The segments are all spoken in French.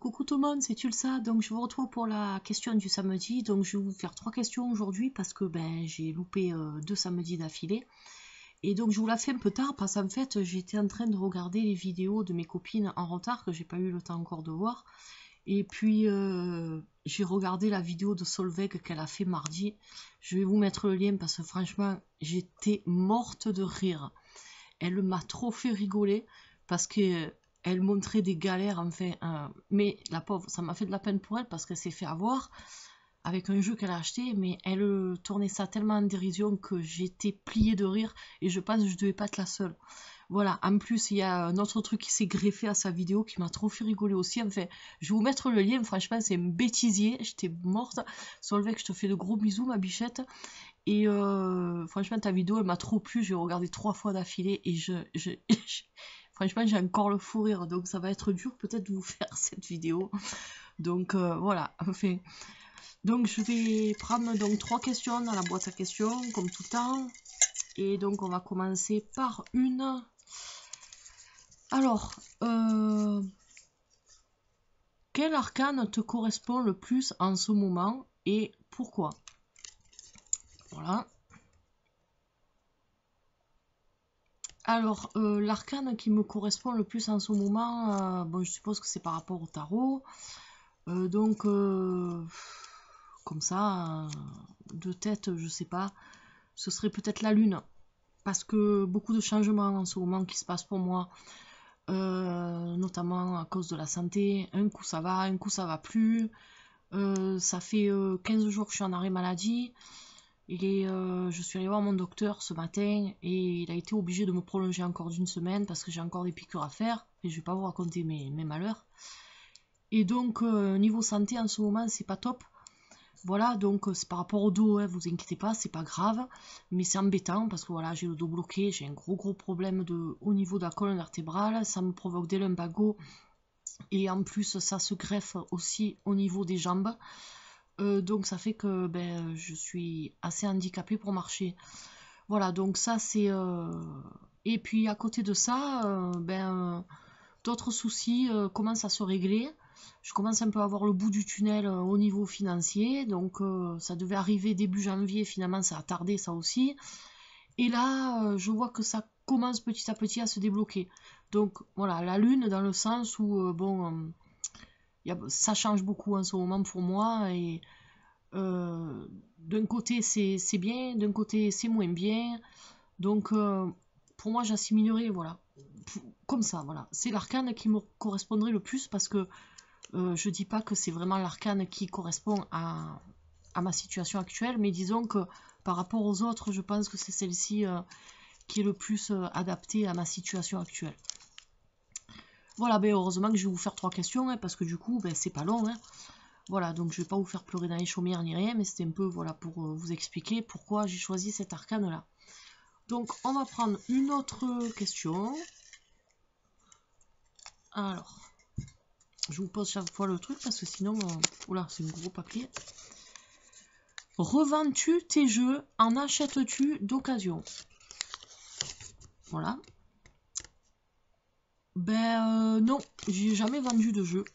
Coucou tout le monde, c'est Tulsa. Donc je vous retrouve pour la question du samedi. Donc je vais vous faire 3 questions aujourd'hui parce que j'ai loupé 2 samedis d'affilée. Et donc je vous la fais un peu tard parce qu'en fait j'étais en train de regarder les vidéos de mes copines en retard que j'ai pas eu le temps encore de voir. Et puis j'ai regardé la vidéo de Solveig qu'elle a fait mardi. Je vais vous mettre le lien parce que franchement j'étais morte de rire. Elle m'a trop fait rigoler parce que elle montrait des galères, enfin, mais la pauvre, ça m'a fait de la peine pour elle parce qu'elle s'est fait avoir avec un jeu qu'elle a acheté, mais elle tournait ça tellement en dérision que j'étais pliée de rire et je pense que je devais pas être la seule. Voilà, en plus il y a un autre truc qui s'est greffé à sa vidéo qui m'a trop fait rigoler aussi, enfin, je vais vous mettre le lien, franchement c'est un bêtisier, j'étais morte. Solveig, je te fais de gros bisous ma bichette. Et franchement, ta vidéo, elle m'a trop plu. J'ai regardé 3 fois d'affilée et franchement, j'ai encore le fou rire. Donc, ça va être dur peut-être de vous faire cette vidéo. Donc, voilà. Enfin, donc, je vais prendre donc 3 questions dans la boîte à questions, comme tout le temps. Et donc, on va commencer par une. Alors, quel arcane te correspond le plus en ce moment et pourquoi? Voilà. Alors, l'arcane qui me correspond le plus en ce moment, bon, je suppose que c'est par rapport au tarot. Donc, comme ça, de tête, je sais pas, ce serait peut-être la lune. Parce que beaucoup de changements en ce moment qui se passent pour moi, notamment à cause de la santé. Un coup ça va, un coup ça va plus. Ça fait 15 jours que je suis en arrêt maladie. Je suis allée voir mon docteur ce matin et il a été obligé de me prolonger encore d'1 semaine parce que j'ai encore des piqûres à faire et je vais pas vous raconter mes malheurs. Et donc niveau santé en ce moment c'est pas top. Voilà, donc c'est par rapport au dos, hein, vous inquiétez pas, c'est pas grave, mais c'est embêtant parce que voilà, j'ai le dos bloqué, j'ai un gros problème au niveau de la colonne vertébrale, ça me provoque des lumbago et en plus ça se greffe aussi au niveau des jambes. Donc ça fait que je suis assez handicapée pour marcher. Voilà, donc ça c'est... Et puis à côté de ça, d'autres soucis commencent à se régler. Je commence un peu à voir le bout du tunnel au niveau financier. Donc ça devait arriver début janvier, finalement ça a tardé ça aussi. Et là, je vois que ça commence petit à petit à se débloquer. Donc voilà, la lune dans le sens où, ça change beaucoup en ce moment pour moi et d'un côté c'est bien, d'un côté c'est moins bien. Donc pour moi j'assimilerais, voilà, comme ça, voilà. C'est l'arcane qui me correspondrait le plus parce que je dis pas que c'est vraiment l'arcane qui correspond à ma situation actuelle, mais disons que par rapport aux autres, je pense que c'est celle-ci qui est le plus adaptée à ma situation actuelle. Voilà, heureusement que je vais vous faire 3 questions, hein, parce que du coup, c'est pas long. Hein. Voilà, donc je vais pas vous faire pleurer dans les chaumières ni rien, mais c'était un peu voilà, pour vous expliquer pourquoi j'ai choisi cet arcane-là. Donc, on va prendre une autre question. Alors, je vous pose chaque fois le truc, parce que sinon... oula, c'est un gros papier. Revends-tu tes jeux? En achètes-tu d'occasion? Voilà. Non, j'ai jamais vendu de jeux.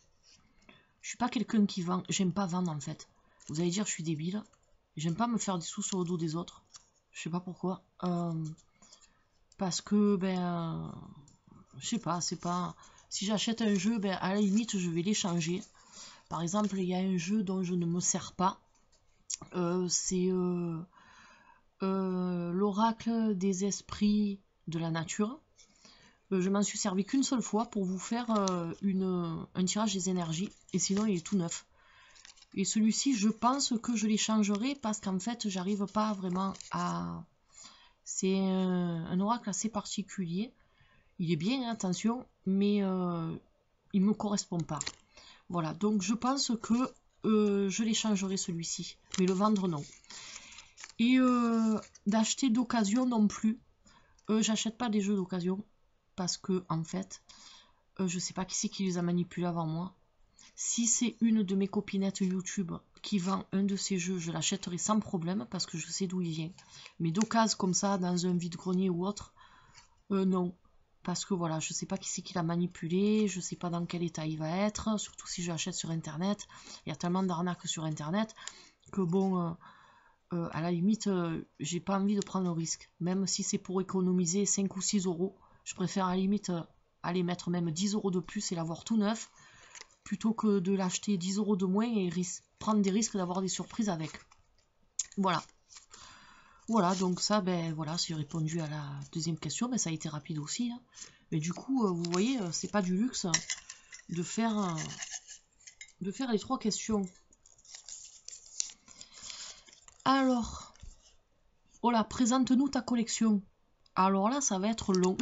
Je suis pas quelqu'un qui vend. J'aime pas vendre en fait. Vous allez dire je suis débile. J'aime pas me faire des sous sur le dos des autres. Je sais pas pourquoi. Parce que je sais pas, c'est pas. Si j'achète un jeu, à la limite je vais l'échanger. Par exemple, il y a un jeu dont je ne me sers pas. C'est l'oracle des esprits de la nature. Je m'en suis servi qu'une seule fois pour vous faire un tirage des énergies. Et sinon, il est tout neuf. Et celui-ci, je pense que je l'échangerai parce qu'en fait, j'arrive pas vraiment à... C'est un oracle assez particulier. Il est bien, hein, attention, mais il me correspond pas. Voilà, donc je pense que je l'échangerai celui-ci. Mais le vendre, non. Et d'acheter d'occasion non plus. J'achète pas des jeux d'occasion. Parce que, en fait, je sais pas qui c'est qui les a manipulés avant moi. Si c'est une de mes copinettes YouTube qui vend un de ces jeux, je l'achèterai sans problème parce que je sais d'où il vient. Mais d'occasion comme ça, dans un vide-grenier ou autre, non. Parce que voilà, je sais pas qui c'est qui l'a manipulé, je sais pas dans quel état il va être, surtout si je l'achète sur internet. Il y a tellement d'arnaques sur internet que bon, à la limite, j'ai pas envie de prendre le risque. Même si c'est pour économiser 5 ou 6 euros, je préfère à la limite aller mettre même 10 euros de plus et l'avoir tout neuf, plutôt que de l'acheter 10 euros de moins et prendre des risques d'avoir des surprises avec. Voilà. Voilà, donc ça, ben voilà, j'ai répondu à la deuxième question, mais ça a été rapide aussi. Hein. Mais du coup, vous voyez, c'est pas du luxe de faire les 3 questions. Alors, oh là, présente-nous ta collection. Alors là, ça va être long.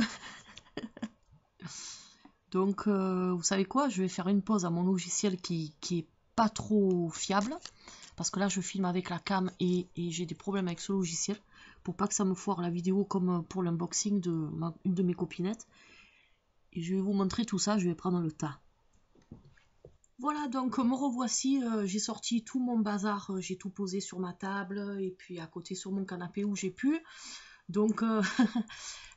Donc, vous savez quoi, je vais faire une pause à mon logiciel qui est pas trop fiable. Parce que là, je filme avec la cam et j'ai des problèmes avec ce logiciel. Pour pas que ça me foire la vidéo comme pour l'unboxing d'une de mes copinettes. Et je vais vous montrer tout ça, je vais prendre le tas. Voilà, donc me revoici, j'ai sorti tout mon bazar, j'ai tout posé sur ma table et puis à côté sur mon canapé où j'ai pu. Donc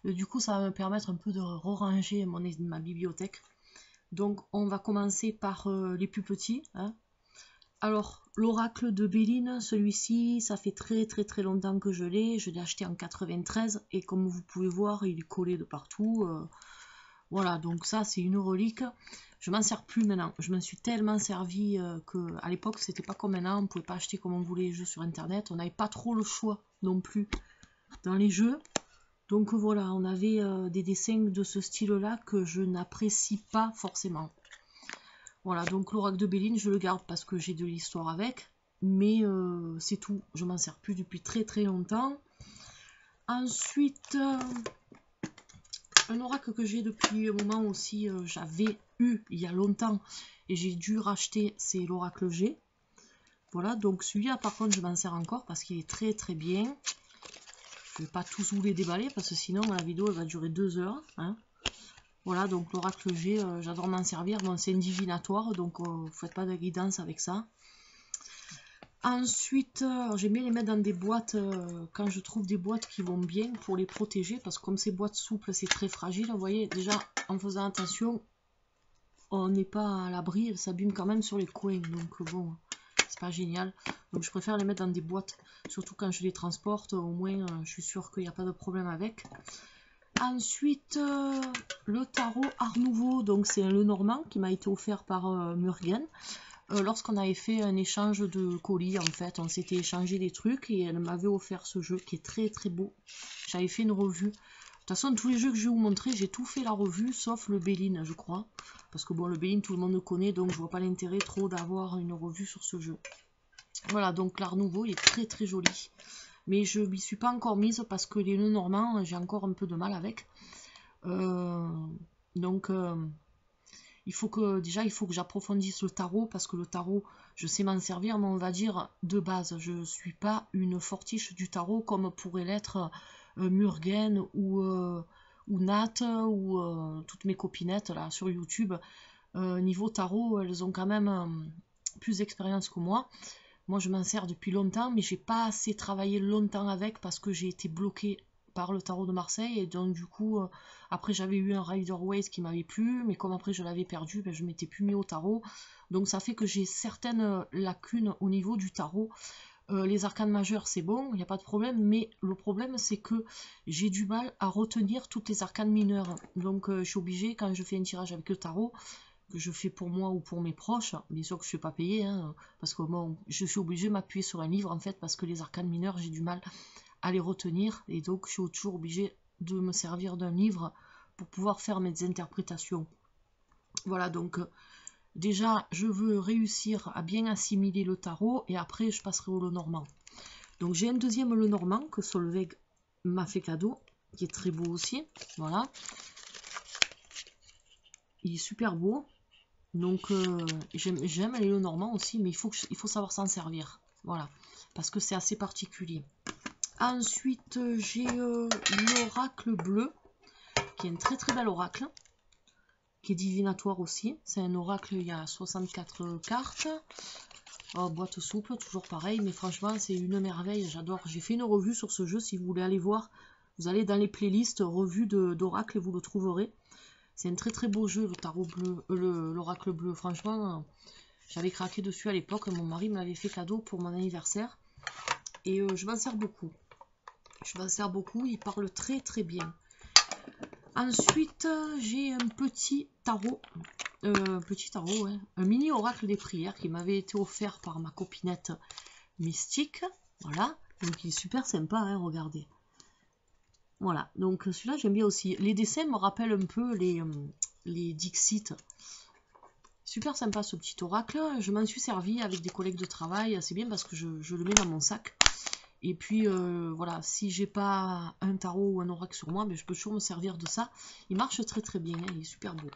du coup ça va me permettre un peu de ranger ma bibliothèque. Donc on va commencer par les plus petits. Hein. Alors l'oracle de Béline, celui-ci, ça fait très longtemps que je l'ai acheté en 93 et comme vous pouvez voir il est collé de partout. Voilà, donc ça c'est une relique. Je m'en sers plus maintenant. Je m'en suis tellement servi que à l'époque c'était pas comme maintenant. On pouvait pas acheter comme on voulait les jeux sur internet. On n'avait pas trop le choix non plus dans les jeux. Donc voilà, on avait des dessins de ce style-là que je n'apprécie pas forcément. Voilà, donc l'oracle de Béline, je le garde parce que j'ai de l'histoire avec. Mais c'est tout. Je m'en sers plus depuis très longtemps. Ensuite... un oracle que j'ai depuis un moment aussi, j'avais eu il y a longtemps et j'ai dû racheter, c'est l'oracle G. Voilà, donc celui-là par contre je m'en sers encore parce qu'il est très bien. Je vais pas tous vous les déballer parce que sinon la vidéo elle va durer 2 heures. Hein. Voilà, donc l'oracle G, j'adore m'en servir. Bon, c'est un divinatoire, donc vous faites pas de guidance avec ça. Ensuite, j'aime bien les mettre dans des boîtes quand je trouve des boîtes qui vont bien pour les protéger parce que comme ces boîtes souples c'est très fragile, vous voyez déjà en faisant attention on n'est pas à l'abri, elles s'abîment quand même sur les coins donc bon c'est pas génial, donc je préfère les mettre dans des boîtes surtout quand je les transporte, au moins je suis sûre qu'il n'y a pas de problème avec. Ensuite le tarot Art Nouveau, donc c'est le Normand qui m'a été offert par Murgen. Lorsqu'on avait fait un échange de colis, en fait, on s'était échangé des trucs et elle m'avait offert ce jeu qui est très beau. J'avais fait une revue. De toute façon, tous les jeux que je vais vous montrer, j'ai tout fait la revue, sauf le Béline, je crois. Parce que bon, le Béline, tout le monde le connaît, donc je vois pas l'intérêt trop d'avoir une revue sur ce jeu. Voilà, donc l'Art Nouveau, il est très joli. Mais je m'y suis pas encore mise parce que les nœuds normands, j'ai encore un peu de mal avec. Il faut que j'approfondisse le tarot parce que le tarot, je sais m'en servir, mais on va dire de base. Je ne suis pas une fortiche du tarot comme pourrait l'être Murgen ou Nat ou toutes mes copinettes là sur YouTube. Niveau tarot, elles ont quand même plus d'expérience que moi. Moi, je m'en sers depuis longtemps, mais j'ai pas assez travaillé longtemps avec parce que j'ai été bloquée par le tarot de Marseille et donc du coup après j'avais eu un Rider-Waite qui m'avait plu mais comme après je l'avais perdu, ben, je m'étais plus mis au tarot, donc ça fait que j'ai certaines lacunes au niveau du tarot. Les arcanes majeures c'est bon, il n'y a pas de problème, mais le problème c'est que j'ai du mal à retenir toutes les arcanes mineures, donc je suis obligée quand je fais un tirage avec le tarot que je fais pour moi ou pour mes proches, bien sûr que je ne suis pas payée hein, parce que bon, je suis obligée de m'appuyer sur un livre en fait parce que les arcanes mineures j'ai du mal à les retenir et donc je suis toujours obligée de me servir d'un livre pour pouvoir faire mes interprétations. Voilà, donc déjà je veux réussir à bien assimiler le tarot et après je passerai au Lenormand. Donc j'ai un deuxième Lenormand que Solveig m'a fait cadeau, qui est très beau aussi, voilà. Il est super beau, donc j'aime les Lenormand aussi, mais il faut savoir s'en servir, voilà, parce que c'est assez particulier. Ensuite, j'ai l'oracle bleu, qui est un très bel oracle, qui est divinatoire aussi. C'est un oracle, il y a 64 cartes. Oh, boîte souple, toujours pareil, mais franchement, c'est une merveille, j'adore. J'ai fait une revue sur ce jeu, si vous voulez aller voir. Vous allez dans les playlists revues d'oracle et vous le trouverez. C'est un très très beau jeu, le tarot bleu, l'oracle bleu. Franchement, j'avais craqué dessus à l'époque. Mon mari me l'avait fait cadeau pour mon anniversaire. Et je m'en sers beaucoup. Je m'en sers beaucoup, il parle très très bien. Ensuite, j'ai un petit tarot. Ouais, un mini oracle des prières qui m'avait été offert par ma copinette mystique. Voilà, donc il est super sympa, hein, regardez. Voilà, donc celui-là j'aime bien aussi. Les dessins me rappellent un peu les Dixit. Super sympa ce petit oracle. Je m'en suis servi avec des collègues de travail. C'est bien parce que je le mets dans mon sac. Et puis voilà, si j'ai pas un tarot ou un oracle sur moi, mais je peux toujours me servir de ça. Il marche très très bien, hein, il est super beau.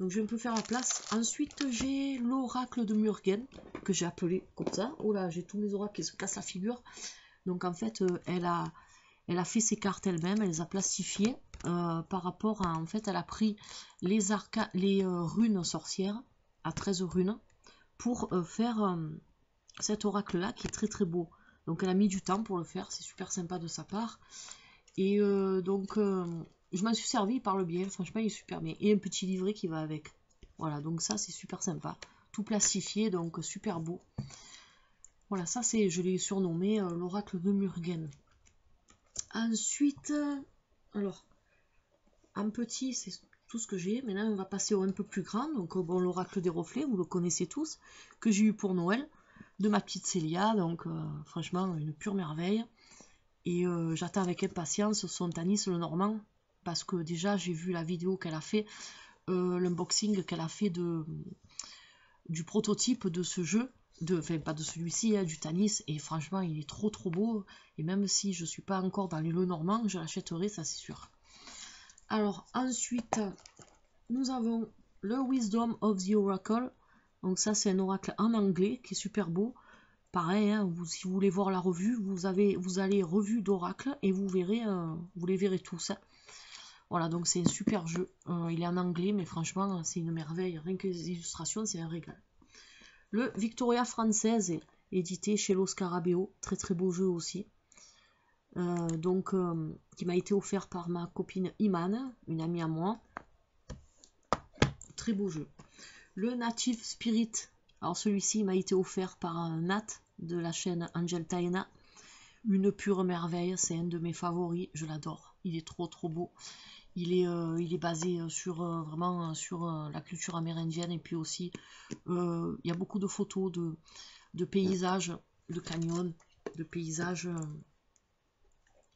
Donc je vais un peu faire la place. Ensuite j'ai l'oracle de Murgen, que j'ai appelé comme ça. Oh là, j'ai tous mes oracles qui se cassent la figure. Donc en fait, elle a fait ses cartes elle-même, elle les a plastifiées par rapport à, en fait, elle a pris les runes sorcières, à 13 runes, pour faire cet oracle-là qui est très très beau. Donc elle a mis du temps pour le faire, c'est super sympa de sa part. Et je m'en suis servi, il parle bien, franchement il est super bien. Et un petit livret qui va avec. Voilà, donc ça c'est super sympa. Tout plastifié, donc super beau. Voilà, ça c'est, je l'ai surnommé l'oracle de Murgen. Ensuite, alors, en petit c'est tout ce que j'ai. Maintenant on va passer au un peu plus grand. Donc bon, l'oracle des reflets, vous le connaissez tous, que j'ai eu pour Noël, de ma petite Célia. Donc franchement une pure merveille. Et j'attends avec impatience son Tanis le Normand, parce que déjà j'ai vu la vidéo qu'elle a fait, l'unboxing qu'elle a fait du prototype de ce jeu, enfin pas de celui-ci, hein, du Tanis, et franchement il est trop trop beau, et même si je suis pas encore dans les le Normand, je l'achèterai, ça c'est sûr. Alors ensuite, nous avons le Wisdom of the Oracle, donc ça c'est un oracle en anglais qui est super beau. Pareil, hein, si vous voulez voir la revue, vous allez revue d'oracle et vous verrez, vous les verrez tous. Hein. Voilà, donc c'est un super jeu. Il est en anglais, mais franchement, c'est une merveille. Rien que les illustrations, c'est un régal. Le Victoria française, édité chez Los Scarabeo. Très très beau jeu aussi. Qui m'a été offert par ma copine Iman, une amie à moi. Très beau jeu. Le Native Spirit. Alors celui-ci m'a été offert par Nat de la chaîne Angel Taina. Une pure merveille, c'est un de mes favoris, je l'adore. Il est trop trop beau. Il est basé sur vraiment sur la culture amérindienne, et puis aussi il y a beaucoup de photos de paysages, de canyons, de paysages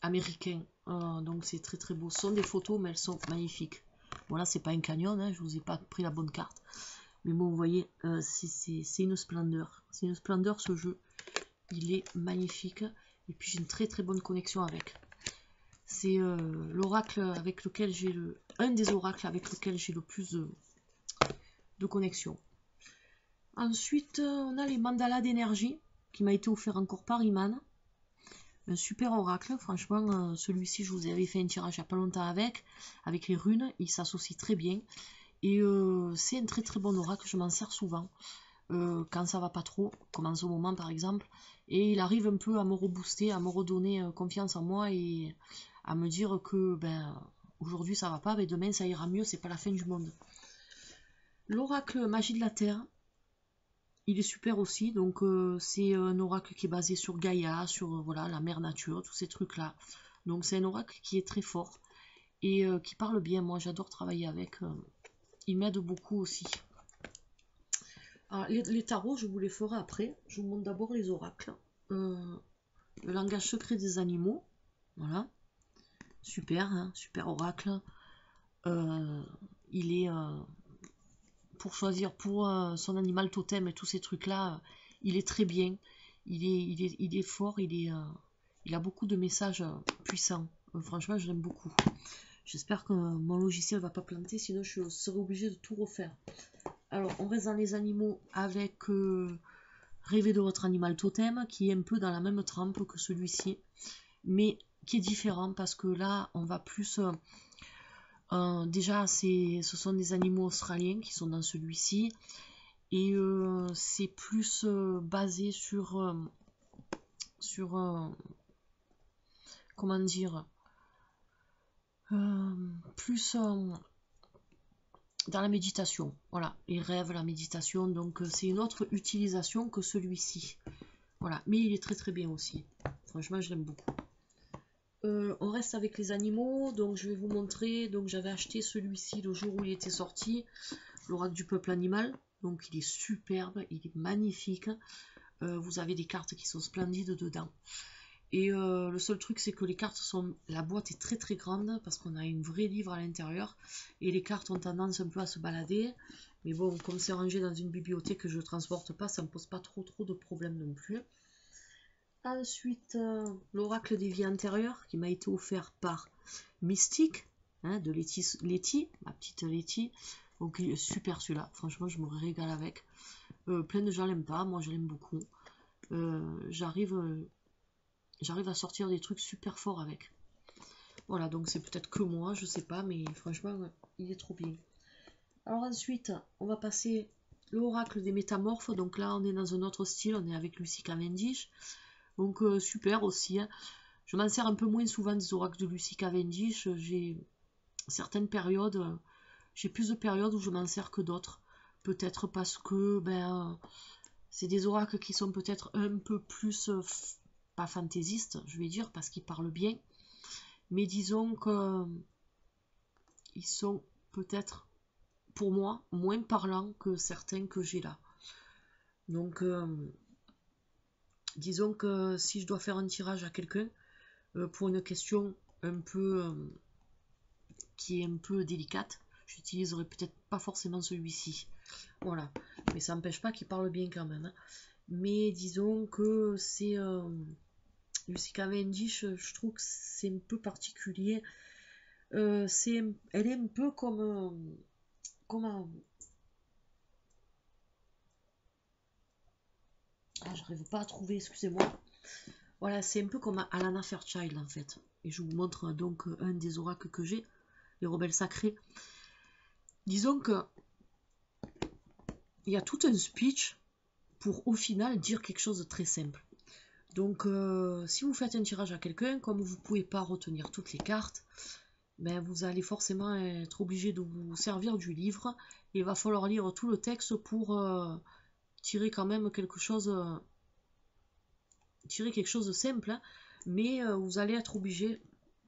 américains. Donc c'est très très beau. Ce sont des photos, mais elles sont magnifiques. Voilà, c'est pas un canyon, hein, je vous ai pas pris la bonne carte. Mais bon, vous voyez, c'est une splendeur. C'est une splendeur ce jeu. Il est magnifique. Et puis j'ai une très très bonne connexion avec. C'est l'oracle avec lequel j'ai un des oracles avec lequel j'ai le plus de connexion. Ensuite, on a les mandalas d'énergie qui m'a été offert encore par Iman. Un super oracle, franchement, celui-ci je vous avais fait un tirage il n'y a pas longtemps avec les runes, il s'associe très bien. Et c'est un très très bon oracle, je m'en sers souvent. Quand ça va pas trop, comme en ce moment par exemple. Et il arrive un peu à me rebooster, à me redonner confiance en moi et à me dire que ben aujourd'hui ça va pas, mais demain ça ira mieux, c'est pas la fin du monde. L'oracle Magie de la Terre, il est super aussi, donc c'est un oracle qui est basé sur Gaïa, sur voilà la mère nature, tous ces trucs là. Donc c'est un oracle qui est très fort et qui parle bien, moi j'adore travailler avec, il m'aide beaucoup aussi. Alors, les tarots, je vous les ferai après. Je vous montre d'abord les oracles. Le langage secret des animaux. Voilà. Super, hein, super oracle. Il est pour choisir pour son animal totem et tous ces trucs-là. Il est très bien. Il est fort. Il a beaucoup de messages puissants. Franchement, je l'aime beaucoup. J'espère que mon logiciel ne va pas planter, sinon je serai obligée de tout refaire. Alors, on reste dans les animaux avec Rêver de votre animal totem, qui est un peu dans la même trempe que celui-ci, mais qui est différent parce que là, on va plus... déjà, ce sont des animaux australiens qui sont dans celui-ci, et c'est plus basé sur comment dire, plus dans la méditation. Voilà, les rêves, la méditation. Donc c'est une autre utilisation que celui-ci. Voilà, mais il est très très bien aussi. Franchement, je l'aime beaucoup. On reste avec les animaux. Donc je vais vous montrer. Donc j'avais acheté celui-ci le jour où il était sorti. L'oracle du peuple animal. Donc il est superbe, il est magnifique. Vous avez des cartes qui sont splendides dedans. Et le seul truc, c'est que les cartes sont... La boîte est très très grande parce qu'on a une vraie livre à l'intérieur. Et les cartes ont tendance un peu à se balader. Mais bon, comme c'est rangé dans une bibliothèque que je ne transporte pas, ça ne me pose pas trop de problèmes non plus. Ensuite, l'oracle des vies antérieures qui m'a été offert par Mystique, hein, de Letty, ma petite Letty. Donc il est super celui-là, franchement je me régale avec. Plein de gens l'aiment pas, moi je l'aime beaucoup. J'arrive à sortir des trucs super forts avec. Voilà, donc c'est peut-être que moi, je sais pas, mais franchement, il est trop bien. Alors ensuite, on va passer l'oracle des métamorphes. Donc là, on est dans un autre style, on est avec Lucy Cavendish. Donc super aussi. Hein. Je m'en sers un peu moins souvent des oracles de Lucy Cavendish. J'ai certaines périodes, j'ai plus de périodes où je m'en sers que d'autres. Peut-être parce que c'est des oracles qui sont peut-être un peu plus... pas fantaisiste, je vais dire, parce qu'ils parlent bien, mais disons que ils sont peut-être, pour moi, moins parlants que certains que j'ai là. Donc, disons que si je dois faire un tirage à quelqu'un, pour une question un peu, qui est un peu délicate, j'utiliserai peut-être pas forcément celui-ci. Voilà, mais ça n'empêche pas qu'il parle bien quand même. Hein. Mais disons que c'est... Lucy Cavendish, je trouve que c'est un peu particulier. Elle est un peu comme j'arrive pas à trouver, excusez-moi. Voilà, c'est un peu comme Alana Fairchild en fait. Et je vous montre donc un des oracles que j'ai, les rebelles sacrés. Disons que il y a tout un speech pour au final dire quelque chose de très simple. Donc si vous faites un tirage à quelqu'un, comme vous ne pouvez pas retenir toutes les cartes, vous allez forcément être obligé de vous servir du livre. Et il va falloir lire tout le texte pour tirer quand même quelque chose de simple. Hein. Mais vous allez être obligé,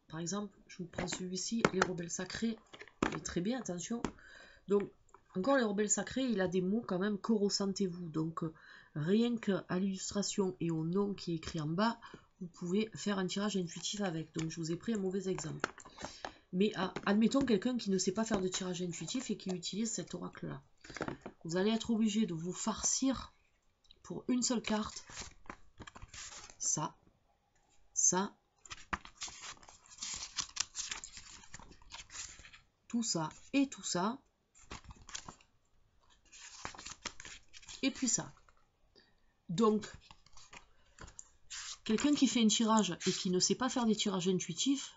par exemple, je vous prends celui-ci, les rebelles sacrés, il est très bien, attention. Donc, encore les rebelles sacrés, il a des mots quand même, que ressentez-vous. Donc, rien qu'à l'illustration et au nom qui est écrit en bas, vous pouvez faire un tirage intuitif avec. Donc, je vous ai pris un mauvais exemple. Mais admettons quelqu'un qui ne sait pas faire de tirage intuitif et qui utilise cet oracle-là. Vous allez être obligé de vous farcir pour une seule carte. Ça, tout ça et tout ça. Et puis ça. Donc, quelqu'un qui fait un tirage et qui ne sait pas faire des tirages intuitifs,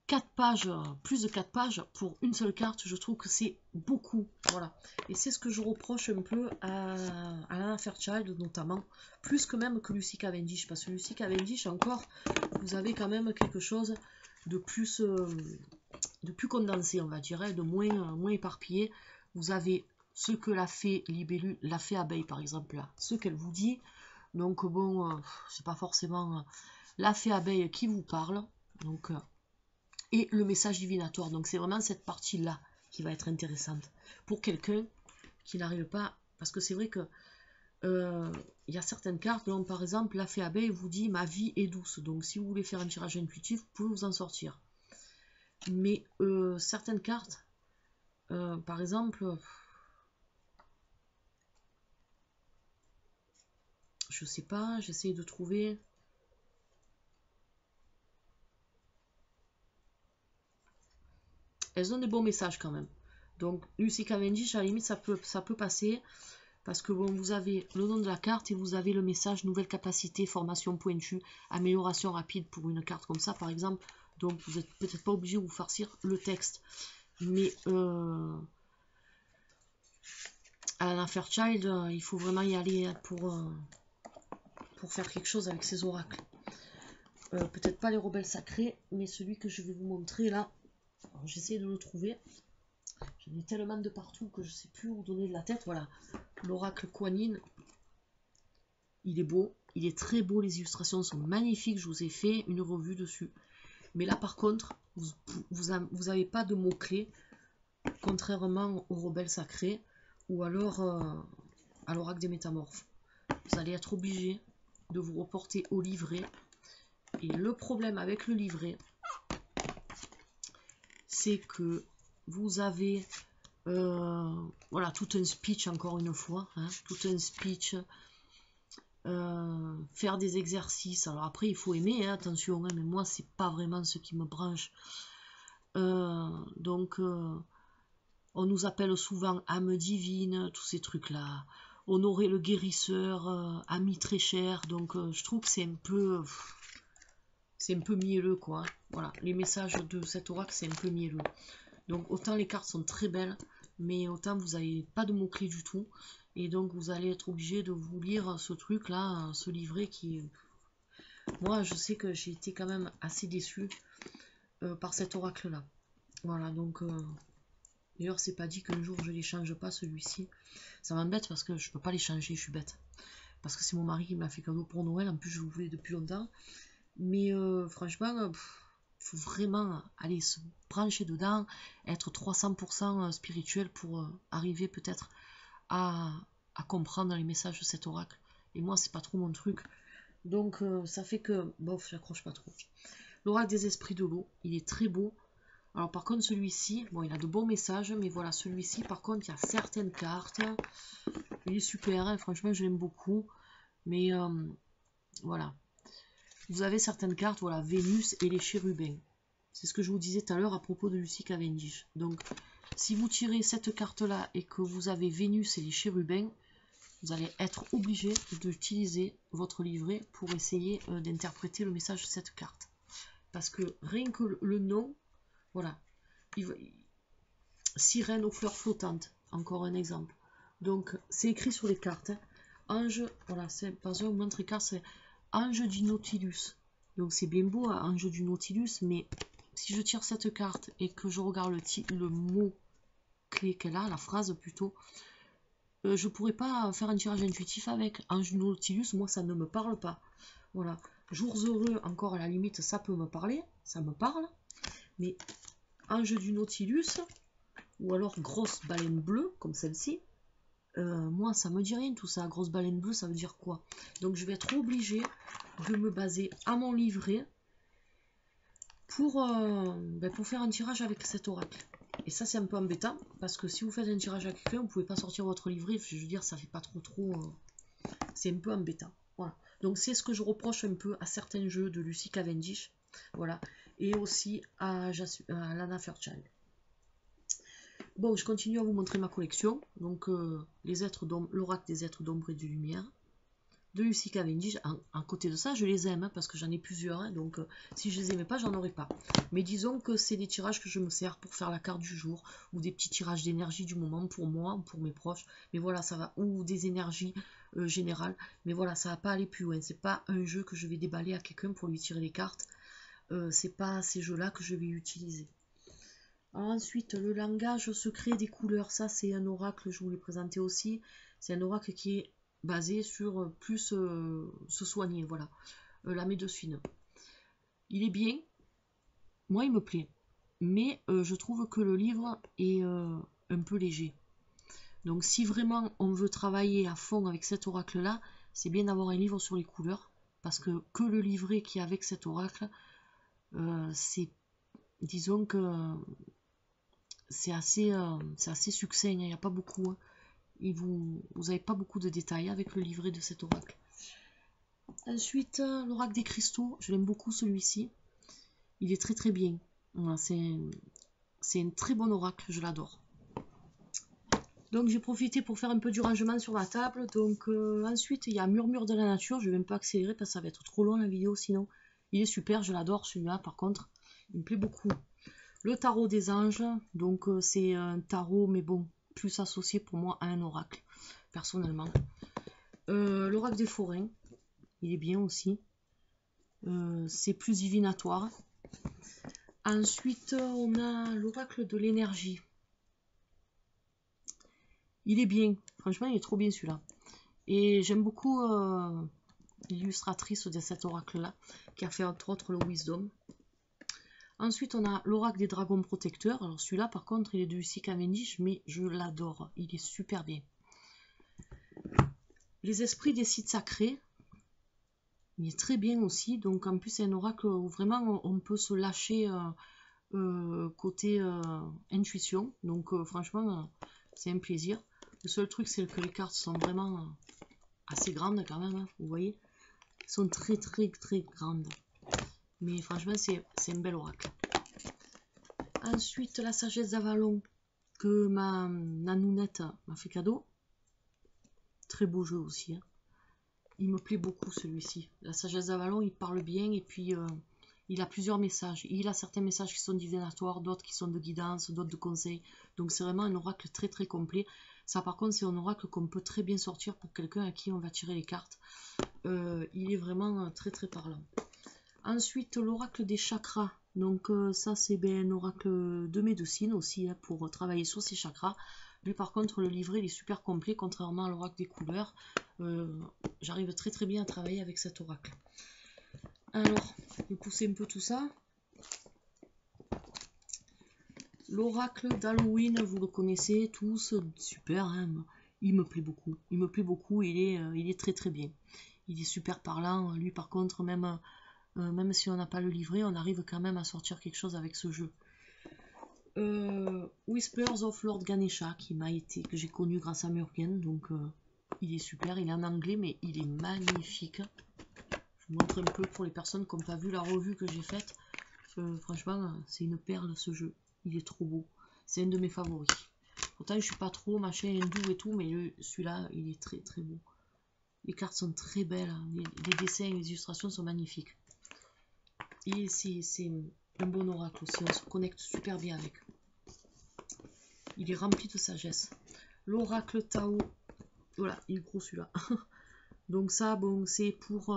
4 pages, plus de 4 pages pour une seule carte, je trouve que c'est beaucoup. Voilà. Et c'est ce que je reproche un peu à Alana Fairchild notamment, plus que même que Lucy Cavendish, parce que Lucy Cavendish encore, vous avez quand même quelque chose de plus condensé, on va dire, de moins éparpillé. Vous avez ce que la fée libellule, la fée abeille par exemple, là, ce qu'elle vous dit. Donc bon, c'est pas forcément la fée abeille qui vous parle. Donc et le message divinatoire. Donc c'est vraiment cette partie-là qui va être intéressante pour quelqu'un qui n'arrive pas, parce que c'est vrai que il y a certaines cartes, donc par exemple la fée abeille vous dit ma vie est douce, donc si vous voulez faire un tirage intuitif, vous pouvez vous en sortir. Mais certaines cartes, par exemple, je sais pas, j'essaie de trouver. Elles ont des bons messages quand même. Donc Lucy Cavendish, à la limite, ça peut passer. Parce que bon, vous avez le nom de la carte et vous avez le message nouvelle capacité, formation pointue, amélioration rapide pour une carte comme ça par exemple. Donc vous n'êtes peut-être pas obligé de vous farcir le texte. Mais Alana Fairchild, il faut vraiment y aller pour faire quelque chose avec ces oracles. Peut-être pas les rebelles sacrés, mais celui que je vais vous montrer là. J'essaie de le trouver. J'en ai tellement de partout que je sais plus où donner de la tête. Voilà, l'oracle Kuan Yin. Il est beau, il est très beau, les illustrations sont magnifiques. Je vous ai fait une revue dessus. Mais là par contre, vous avez pas de mots-clés, contrairement aux rebelles sacrés ou alors à l'oracle des métamorphes. Vous allez être obligé de vous reporter au livret. Et le problème avec le livret, c'est que vous avez voilà, tout un speech, encore une fois, hein, tout un speech, faire des exercices. Alors après, il faut aimer, hein, attention, hein, mais moi, c'est pas vraiment ce qui me branche. Donc, on nous appelle souvent âme divine, tous ces trucs-là. Honorer le guérisseur, ami très cher. Donc, je trouve que c'est un peu mielleux, quoi. Voilà, les messages de cet oracle, c'est un peu mielleux. Donc autant les cartes sont très belles, mais autant vous n'avez pas de mots-clés du tout. Et donc vous allez être obligé de vous lire ce truc-là, ce livret qui... Moi, je sais que j'ai été quand même assez déçue par cet oracle-là. Voilà, donc... D'ailleurs, c'est pas dit qu'un jour je ne les change pas, celui-ci. Ça m'embête parce que je peux pas les changer, je suis bête. Parce que c'est mon mari qui m'a fait cadeau pour Noël, en plus je le voulais depuis longtemps. Mais franchement... faut vraiment aller se brancher dedans, être 300% spirituel pour arriver peut-être à comprendre les messages de cet oracle. Et moi, c'est pas trop mon truc. Donc, ça fait que, bof, j'accroche pas trop. L'oracle des esprits de l'eau, il est très beau. Alors, par contre, celui-ci, bon, il a de bons messages, mais voilà, celui-ci, par contre, il y a certaines cartes. Il est super, hein, franchement, je l'aime beaucoup. Mais, voilà. Vous avez certaines cartes, voilà, Vénus et les chérubins. C'est ce que je vous disais tout à l'heure à propos de Lucy Cavendish. Donc, si vous tirez cette carte-là et que vous avez Vénus et les chérubins, vous allez être obligé d'utiliser votre livret pour essayer d'interpréter le message de cette carte. Parce que rien que le nom, voilà, sirène aux fleurs flottantes, encore un exemple. Donc, c'est écrit sur les cartes. Hein. Ange, voilà, par exemple, vous montrez carte, c'est Ange du Nautilus. Donc, c'est bien beau, hein, Ange du Nautilus, mais si je tire cette carte et que je regarde le mot clé qu'elle a, la phrase plutôt, je pourrais pas faire un tirage intuitif avec. Ange du Nautilus, moi, ça ne me parle pas. Voilà. Jours heureux, encore à la limite, ça peut me parler, ça me parle. Mais Ange du Nautilus, ou alors grosse baleine bleue, comme celle-ci, moi, ça me dit rien tout ça. Grosse baleine bleue, ça veut dire quoi? Donc, je vais être obligée de me baser à mon livret pour faire un tirage avec cet oracle. Et ça, c'est un peu embêtant, parce que si vous faites un tirage à quelqu'un, vous pouvez pas sortir votre livret. Je veux dire, ça fait pas trop... c'est un peu embêtant. Voilà. Donc, c'est ce que je reproche un peu à certains jeux de Lucy Cavendish. Voilà. Et aussi à Lana Fairchild. Bon, je continue à vous montrer ma collection. Donc, l'oracle des êtres d'ombre et de lumière de Lucy Cavendish. À côté de ça, je les aime, hein, parce que j'en ai plusieurs. Hein, donc, si je les aimais pas, j'en aurais pas. Mais disons que c'est des tirages que je me sers pour faire la carte du jour, ou des petits tirages d'énergie du moment pour moi, ou pour mes proches. Mais voilà, ça va. Ou des énergies générales. Mais voilà, ça va pas aller plus loin. C'est pas un jeu que je vais déballer à quelqu'un pour lui tirer les cartes. C'est pas ces jeux-là que je vais utiliser. Ensuite, le langage secret des couleurs, ça c'est un oracle, je vous l'ai présenté aussi. C'est un oracle qui est basé sur plus se soigner, voilà. La médecine. Il est bien, moi il me plaît, mais je trouve que le livre est un peu léger. Donc si vraiment on veut travailler à fond avec cet oracle-là, c'est bien d'avoir un livre sur les couleurs, parce que le livret qui est avec cet oracle, c'est, disons que... c'est assez succinct, il n'y a pas beaucoup. Hein. Et vous n'avez pas beaucoup de détails avec le livret de cet oracle. Ensuite, l'oracle des cristaux, je l'aime beaucoup celui-ci. Il est très très bien. Voilà, c'est un très bon oracle, je l'adore. Donc j'ai profité pour faire un peu du rangement sur ma table. Donc ensuite, il y a Murmure de la nature. Je ne vais même pas accélérer parce que ça va être trop long la vidéo sinon. Il est super, je l'adore celui-là par contre. Il me plaît beaucoup. Le tarot des anges, donc c'est un tarot, mais bon, plus associé pour moi à un oracle, personnellement. L'oracle des forains, il est bien aussi. C'est plus divinatoire. Ensuite, on a l'oracle de l'énergie. Il est bien. Franchement, il est trop bien celui-là. Et j'aime beaucoup l'illustratrice de cet oracle-là, qui a fait entre autres le Wisdom. Ensuite, on a l'oracle des dragons protecteurs. Alors celui-là, par contre, il est de Lucy Cavendish, mais je l'adore. Il est super bien. Les esprits des sites sacrés. Il est très bien aussi. Donc en plus, c'est un oracle où vraiment on peut se lâcher côté intuition. Donc franchement, c'est un plaisir. Le seul truc, c'est que les cartes sont vraiment assez grandes quand même. Hein, vous voyez, elles sont très très très grandes. Mais franchement, c'est un bel oracle. Ensuite, la sagesse d'Avalon que ma nanounette m'a fait cadeau. Très beau jeu aussi. Hein. Il me plaît beaucoup celui-ci. La sagesse d'Avalon, il parle bien et puis il a plusieurs messages. Il a certains messages qui sont divinatoires, d'autres qui sont de guidance, d'autres de conseils. Donc c'est vraiment un oracle très très complet. Ça par contre, c'est un oracle qu'on peut très bien sortir pour quelqu'un à qui on va tirer les cartes. Il est vraiment très très parlant. Ensuite, l'oracle des chakras. Donc ça, c'est un oracle de médecine aussi, hein, pour travailler sur ses chakras. Lui, par contre, le livret, il est super complet, contrairement à l'oracle des couleurs. J'arrive très très bien à travailler avec cet oracle. Alors, je vais pousser un peu tout ça. L'oracle d'Halloween, vous le connaissez tous, super, hein, il me plaît beaucoup. Il me plaît beaucoup, il est très très bien. Il est super parlant. Lui, par contre, même si on n'a pas le livret, on arrive quand même à sortir quelque chose avec ce jeu. Whispers of Lord Ganesha, que j'ai connu grâce à Murgen, donc il est super, il est en anglais, mais il est magnifique. Je vous montre un peu pour les personnes qui n'ont pas vu la revue que j'ai faite. Franchement, c'est une perle ce jeu, il est trop beau, c'est un de mes favoris. Pourtant, je suis pas trop machin hindou et tout, mais celui-là, il est très très beau. Les cartes sont très belles, hein. Les dessins et les illustrations sont magnifiques. Et c'est un bon oracle aussi, on se connecte super bien avec. Il est rempli de sagesse. L'oracle Tao, voilà, il est gros celui-là. Donc ça, bon, c'est pour...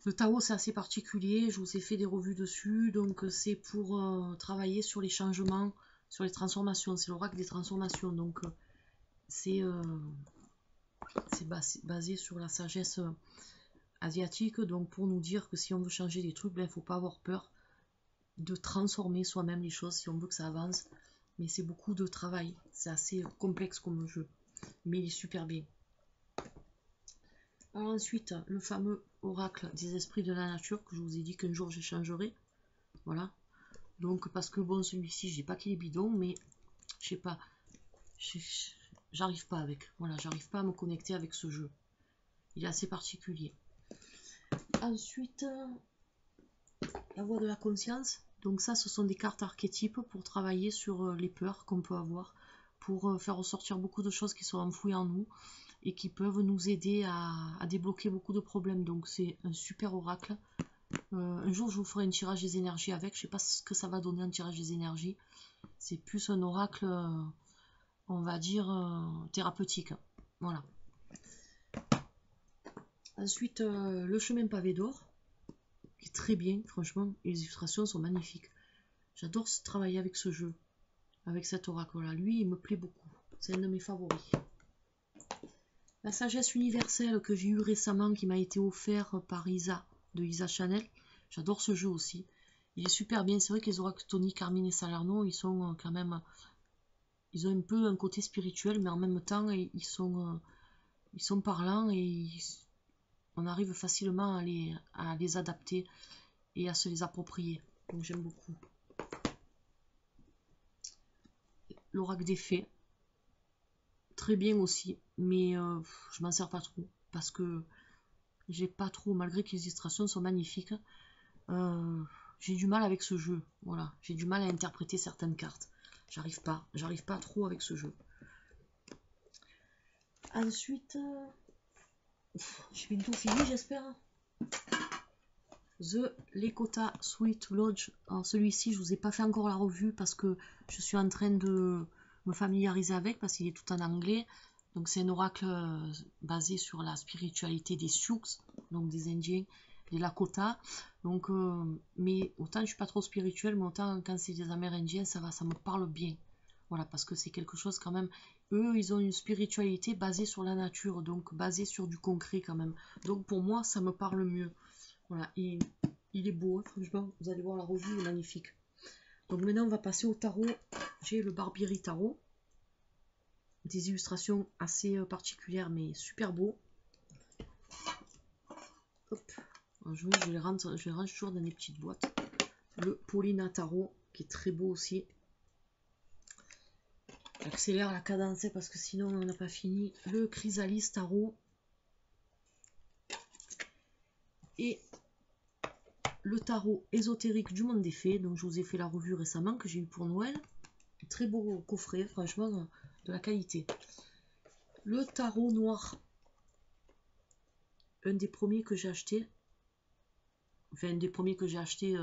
le Tao, c'est assez particulier, je vous ai fait des revues dessus, donc c'est pour travailler sur les changements, sur les transformations. C'est l'oracle des transformations, donc c'est basé sur la sagesse asiatique, donc pour nous dire que si on veut changer des trucs, il ne faut pas avoir peur de transformer soi-même les choses si on veut que ça avance. Mais c'est beaucoup de travail, c'est assez complexe comme jeu, mais il est super bien. Alors ensuite, le fameux oracle des esprits de la nature que je vous ai dit qu'un jour j'échangerai. Voilà. Donc parce que bon, celui-ci, j'ai pas qu'il est bidon, mais je sais pas, j'arrive pas avec. Voilà, j'arrive pas à me connecter avec ce jeu. Il est assez particulier. Ensuite, la voix de la conscience. Donc ça, ce sont des cartes archétypes pour travailler sur les peurs qu'on peut avoir, pour faire ressortir beaucoup de choses qui sont enfouies en nous et qui peuvent nous aider à débloquer beaucoup de problèmes. Donc c'est un super oracle. Un jour, je vous ferai un tirage des énergies avec. Je sais pas ce que ça va donner un tirage des énergies. C'est plus un oracle, on va dire, thérapeutique. Voilà. Ensuite, le chemin pavé d'or. Qui est très bien, franchement. Les illustrations sont magnifiques. J'adore travailler avec ce jeu. Avec cet oracle-là. Lui, il me plaît beaucoup. C'est un de mes favoris. La sagesse universelle que j'ai eu récemment, qui m'a été offert par Isa, de Isa Chanel. J'adore ce jeu aussi. Il est super bien. C'est vrai que les oracles Tony, Carmine et Salerno, ils sont quand même... Ils ont un peu un côté spirituel, mais en même temps, ils sont parlants et on arrive facilement à les adapter et à se les approprier. Donc j'aime beaucoup. L'oracle des fées. Très bien aussi, mais je m'en sers pas trop parce que j'ai pas trop, malgré que les illustrations sont magnifiques, j'ai du mal avec ce jeu. Voilà, j'ai du mal à interpréter certaines cartes. J'arrive pas trop avec ce jeu. Ensuite, j'ai bientôt fini, j'espère. The Lakota Sweet Lodge. Alors celui-ci, je vous ai pas fait encore la revue parce que je suis en train de me familiariser avec, parce qu'il est tout en anglais. Donc c'est un oracle basé sur la spiritualité des Sioux, donc des Indiens, les Lakota. Donc, mais autant je suis pas trop spirituelle, mais autant quand c'est des Amérindiens, ça va, ça me parle bien. Voilà, parce que c'est quelque chose quand même. Eux, ils ont une spiritualité basée sur la nature, donc basée sur du concret quand même. Donc pour moi, ça me parle mieux. Voilà, et il est beau, hein, franchement. Vous allez voir, la revue est magnifique. Donc maintenant, on va passer au tarot. J'ai le Barbieri Tarot. Des illustrations assez particulières, mais super beau. Hop. Je les range toujours dans des petites boîtes. Le Paulina Tarot, qui est très beau aussi. J'accélère la cadence parce que sinon on n'a pas fini. Le Chrysalis Tarot. Et le tarot ésotérique du monde des fées. Donc je vous ai fait la revue récemment que j'ai eu pour Noël. Très beau coffret, franchement, de la qualité. Le tarot noir. Un des premiers que j'ai acheté. Enfin, un des premiers que j'ai acheté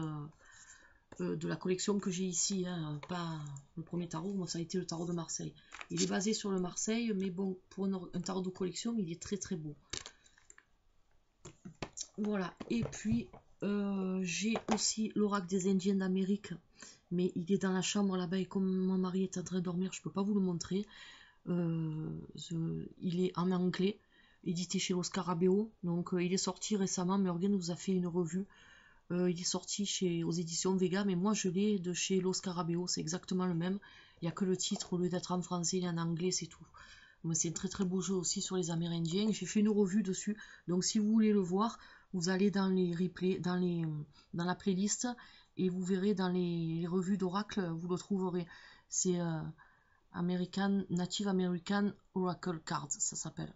de la collection que j'ai ici. Hein, pas le premier tarot, moi ça a été le tarot de Marseille. Il est basé sur le Marseille, mais bon, pour un tarot de collection, il est très très beau. Voilà, et puis j'ai aussi l'oracle des Indiens d'Amérique, mais il est dans la chambre là-bas et comme mon mari est en train de dormir, je ne peux pas vous le montrer. Il est en anglais, édité chez Los Scarabeo, donc il est sorti récemment, Morgan nous a fait une revue. Il est sorti aux éditions Vega, mais moi je l'ai de chez Los Scarabeo, c'est exactement le même. Il n'y a que le titre, au lieu d'être en français, il est en anglais, c'est tout. C'est un très très beau jeu aussi sur les Amérindiens. J'ai fait une revue dessus, donc si vous voulez le voir, vous allez dans les replays, dans la playlist, et vous verrez dans les revues d'Oracle, vous le trouverez. C'est Native American Oracle Cards, ça s'appelle.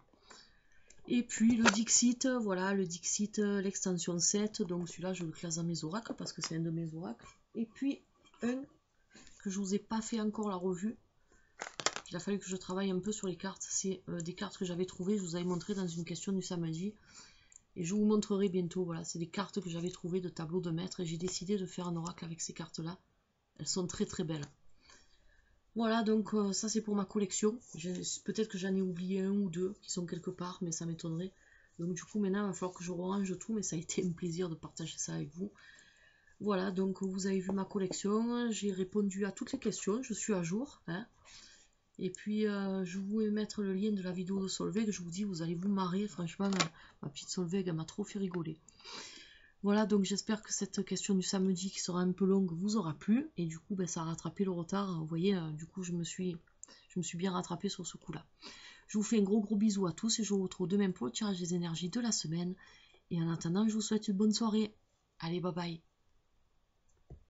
Et puis le Dixit, voilà, le Dixit, l'extension 7, donc celui-là je le classe dans mes oracles parce que c'est un de mes oracles. Et puis un que je vous ai pas fait encore la revue, il a fallu que je travaille un peu sur les cartes, c'est des cartes que j'avais trouvées, je vous avais montré dans une question du samedi. Et je vous montrerai bientôt, voilà, c'est des cartes que j'avais trouvées de tableau de maître et j'ai décidé de faire un oracle avec ces cartes-là. Elles sont très très belles. Voilà, donc ça c'est pour ma collection. Peut-être que j'en ai oublié un ou deux qui sont quelque part, mais ça m'étonnerait. Donc du coup maintenant il va falloir que je range tout, mais ça a été un plaisir de partager ça avec vous. Voilà, donc vous avez vu ma collection, j'ai répondu à toutes les questions, je suis à jour. Hein. Et puis je vais mettre le lien de la vidéo de Solveig, je vous dis, vous allez vous marrer, franchement, ma petite Solveig, elle m'a trop fait rigoler. Voilà, donc j'espère que cette question du samedi qui sera un peu longue vous aura plu, et du coup ben, ça a rattrapé le retard, vous voyez, du coup je me suis bien rattrapée sur ce coup-là. Je vous fais un gros bisou à tous, et je vous retrouve demain pour le tirage des énergies de la semaine, et en attendant, je vous souhaite une bonne soirée. Allez, bye bye.